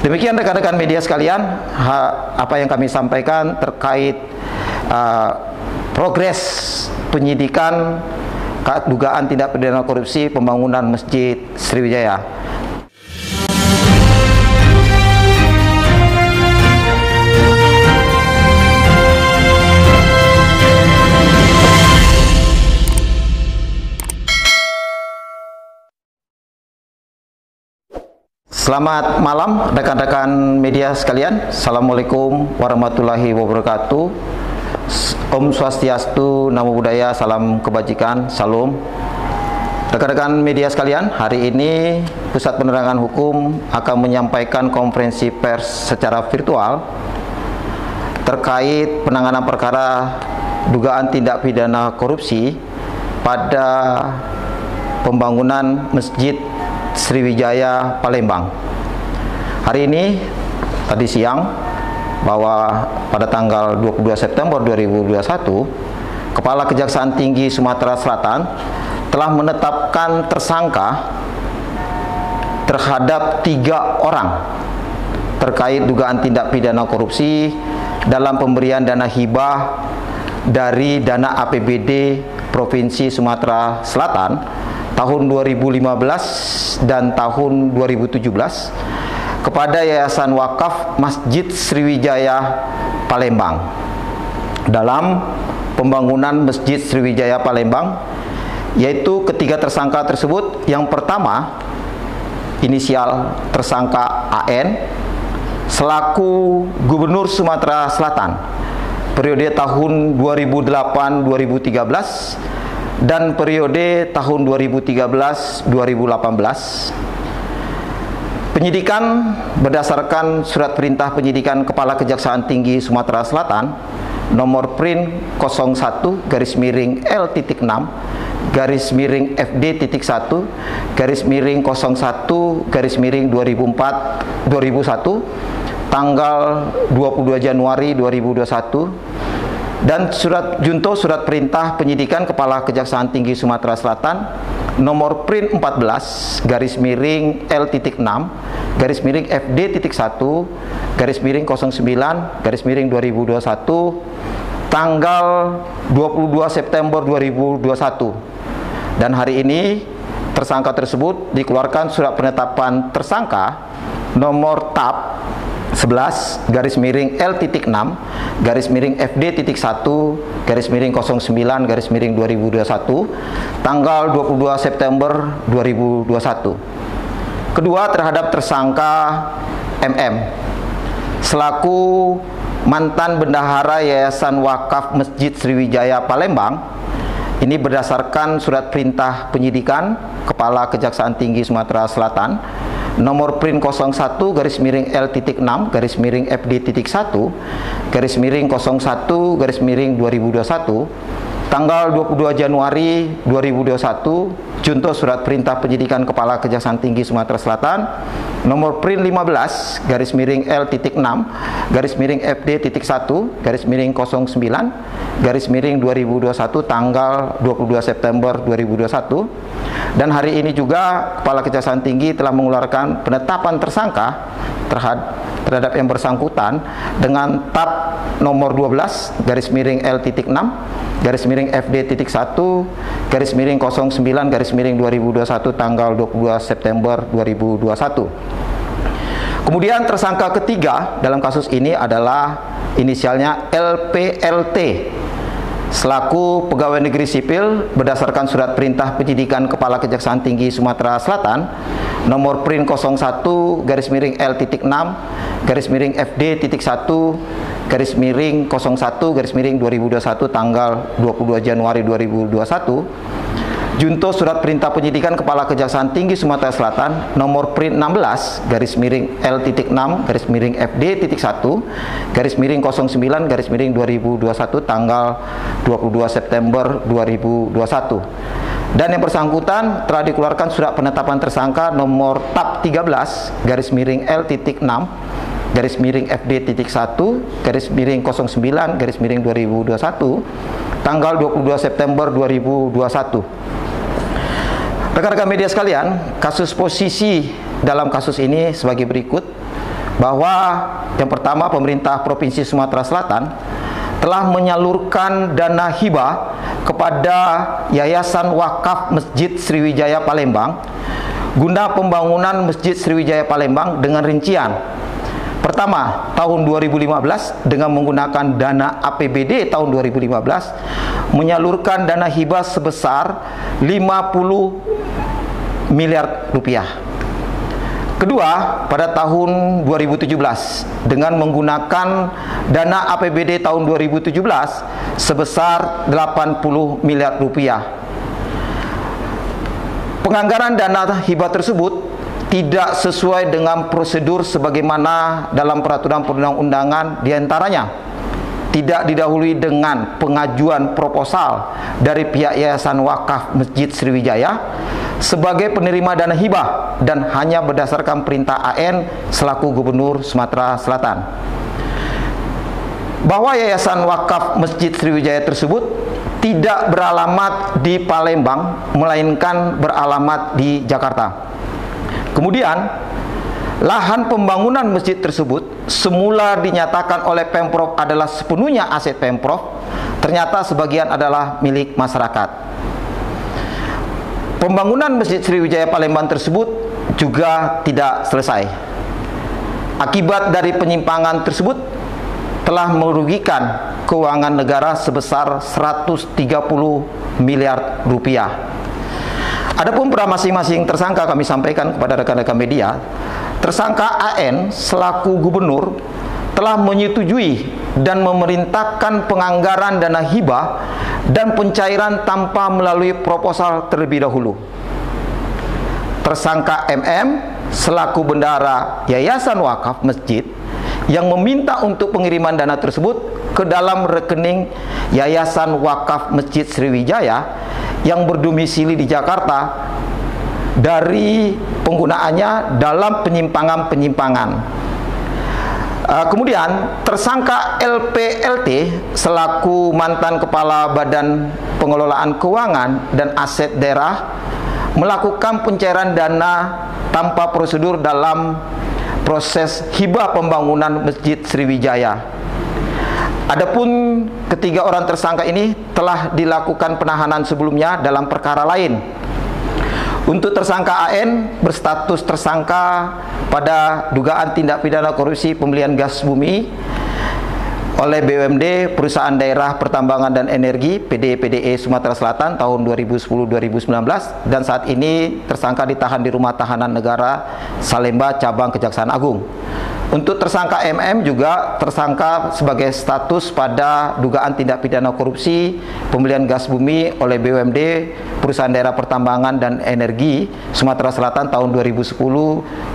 Demikian rekan-rekan media sekalian, apa yang kami sampaikan terkait progres penyidikan dugaan tindak pidana korupsi pembangunan Masjid Sriwijaya. Selamat malam rekan-rekan media sekalian. Assalamualaikum warahmatullahi wabarakatuh. Om Swastiastu, Namo Buddhaya, salam kebajikan, salam. Rekan-rekan media sekalian, hari ini Pusat Penerangan Hukum akan menyampaikan konferensi pers secara virtual terkait penanganan perkara dugaan tindak pidana korupsi pada pembangunan Masjid Sriwijaya Palembang. Hari ini, tadi siang, bahwa pada tanggal 22 September 2021, Kepala Kejaksaan Tinggi Sumatera Selatan telah menetapkan tersangka terhadap 3 orang terkait dugaan tindak pidana korupsi dalam pemberian dana hibah dari dana APBD Provinsi Sumatera Selatan tahun 2015 dan tahun 2017 kepada Yayasan Wakaf Masjid Sriwijaya Palembang dalam pembangunan Masjid Sriwijaya Palembang, yaitu ketiga tersangka tersebut. Yang pertama, inisial tersangka AN selaku Gubernur Sumatera Selatan periode tahun 2008-2013 dan periode tahun 2013-2018. Penyidikan berdasarkan surat perintah penyidikan Kepala Kejaksaan Tinggi Sumatera Selatan nomor Prin 01-01-01-2001 tanggal 22 Januari 2021 dan surat perintah penyidikan Kepala Kejaksaan Tinggi Sumatera Selatan nomor Prin 14-FD.1-09-2021 tanggal 22 September 2021. Dan hari ini tersangka tersebut dikeluarkan surat penetapan tersangka nomor TAP 11-L-6-FD.1-09-2021 tanggal 22 September 2021. Kedua, terhadap tersangka MM selaku mantan bendahara Yayasan Wakaf Masjid Sriwijaya Palembang. Ini berdasarkan surat perintah penyidikan Kepala Kejaksaan Tinggi Sumatera Selatan nomor Prin 01-6-FD.1-01-2021 tanggal 22 Januari 2021, junto surat perintah penyidikan Kepala Kejaksaan Tinggi Sumatera Selatan nomor Prin 15-L-6-FD.1-09-2021 tanggal 22 September 2021. Dan hari ini juga Kepala Kejaksaan Tinggi telah mengeluarkan penetapan tersangka terhadap yang bersangkutan dengan TAP nomor 12-FD.1-09-2021 tanggal 22 September 2021. Kemudian tersangka ketiga dalam kasus ini adalah inisialnya LPLT selaku pegawai negeri sipil berdasarkan surat perintah penyidikan Kepala Kejaksaan Tinggi Sumatera Selatan nomor Prin 01-L-6-FD.1-01-2021 tanggal 22 Januari 2021, junto surat perintah penyidikan Kepala Kejaksaan Tinggi Sumatera Selatan nomor Prin 16-L-6-FD.1-09-2021 tanggal 22 September 2021. Dan yang bersangkutan telah dikeluarkan surat penetapan tersangka nomor TAP 13-6-FD.1-09-2021 tanggal 22 September 2021. Rekan-rekan media sekalian, kasus posisi dalam kasus ini sebagai berikut. bahwa yang pertama, pemerintah Provinsi Sumatera Selatan telah menyalurkan dana hibah kepada Yayasan Wakaf Masjid Sriwijaya Palembang guna pembangunan Masjid Sriwijaya Palembang dengan rincian: pertama, tahun 2015 dengan menggunakan dana APBD tahun 2015 menyalurkan dana hibah sebesar 50 miliar rupiah. Kedua, pada tahun 2017 dengan menggunakan dana APBD tahun 2017 sebesar 80 miliar rupiah. Penganggaran dana hibah tersebut tidak sesuai dengan prosedur sebagaimana dalam peraturan perundang-undangan, diantaranya tidak didahului dengan pengajuan proposal dari pihak Yayasan Wakaf Masjid Sriwijaya sebagai penerima dana hibah dan hanya berdasarkan perintah AN selaku Gubernur Sumatera Selatan. Bahwa Yayasan Wakaf Masjid Sriwijaya tersebut tidak beralamat di Palembang melainkan beralamat di Jakarta. Kemudian, lahan pembangunan masjid tersebut semula dinyatakan oleh Pemprov adalah sepenuhnya aset Pemprov, ternyata sebagian adalah milik masyarakat. Pembangunan Masjid Sriwijaya Palembang tersebut juga tidak selesai. Akibat dari penyimpangan tersebut telah merugikan keuangan negara sebesar 130 miliar rupiah. Adapun pada masing-masing tersangka kami sampaikan kepada rekan-rekan media, tersangka AN selaku gubernur telah menyetujui dan memerintahkan penganggaran dana hibah dan pencairan tanpa melalui proposal terlebih dahulu. Tersangka MM selaku bendahara Yayasan Wakaf Masjid yang meminta untuk pengiriman dana tersebut ke dalam rekening Yayasan Wakaf Masjid Sriwijaya yang berdomisili di Jakarta dari penggunaannya dalam penyimpangan-penyimpangan. Kemudian tersangka LPLT selaku mantan Kepala Badan Pengelolaan Keuangan dan Aset Daerah melakukan pencairan dana tanpa prosedur dalam proses hibah pembangunan Masjid Sriwijaya. Adapun ketiga orang tersangka ini telah dilakukan penahanan sebelumnya dalam perkara lain. Untuk tersangka AN berstatus tersangka pada dugaan tindak pidana korupsi pembelian gas bumi oleh BUMD Perusahaan Daerah Pertambangan dan Energi PDE Sumatera Selatan tahun 2010-2019 dan saat ini tersangka ditahan di Rumah Tahanan Negara Salemba Cabang Kejaksaan Agung. Untuk tersangka MM juga tersangka sebagai status pada dugaan tindak pidana korupsi pembelian gas bumi oleh BUMD Perusahaan Daerah Pertambangan dan Energi Sumatera Selatan tahun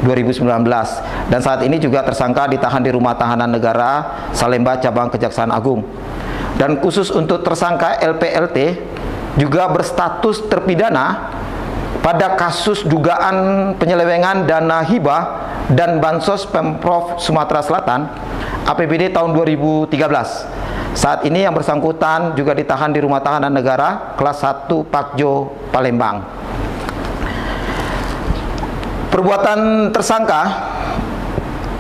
2010-2019 dan saat ini juga tersangka ditahan di Rumah Tahanan Negara Salemba Cabang Kejaksaan Agung. Dan khusus untuk tersangka LPLT juga berstatus terpidana pada kasus dugaan penyelewengan dana hibah dan bansos Pemprov Sumatera Selatan APBD tahun 2013. Saat ini yang bersangkutan juga ditahan di Rumah Tahanan Negara kelas 1 Pakjo Palembang. Perbuatan tersangka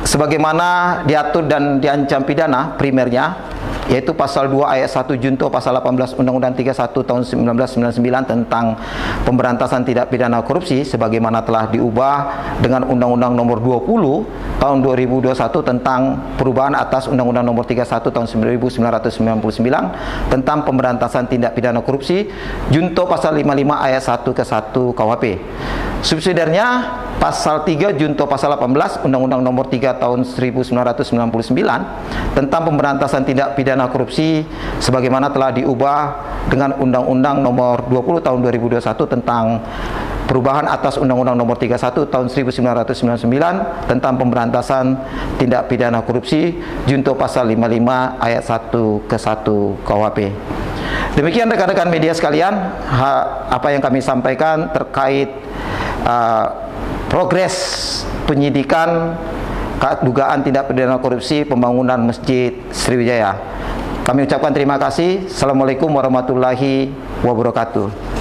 sebagaimana diatur dan diancam pidana primernya yaitu pasal 2 ayat 1 junto pasal 18 Undang-Undang 31 tahun 1999 tentang pemberantasan tindak pidana korupsi sebagaimana telah diubah dengan Undang-Undang nomor 20 tahun 2021 tentang perubahan atas Undang-Undang nomor 31 tahun 1999 tentang pemberantasan tindak pidana korupsi junto pasal 55 ayat 1 ke 1 KUHP. Subsidiarnya pasal 3 junto pasal 18 Undang-Undang nomor 3 tahun 1999 tentang pemberantasan tindak pidana korupsi sebagaimana telah diubah dengan Undang-Undang nomor 20 tahun 2021 tentang perubahan atas Undang-Undang nomor 31 tahun 1999 tentang pemberantasan tindak pidana korupsi junto pasal 55 ayat 1 ke 1 KUHP. Demikian rekan-rekan media sekalian apa yang kami sampaikan terkait progres penyidikan dugaan tindak pidana korupsi pembangunan Masjid Sriwijaya. Kami ucapkan terima kasih. Assalamualaikum warahmatullahi wabarakatuh.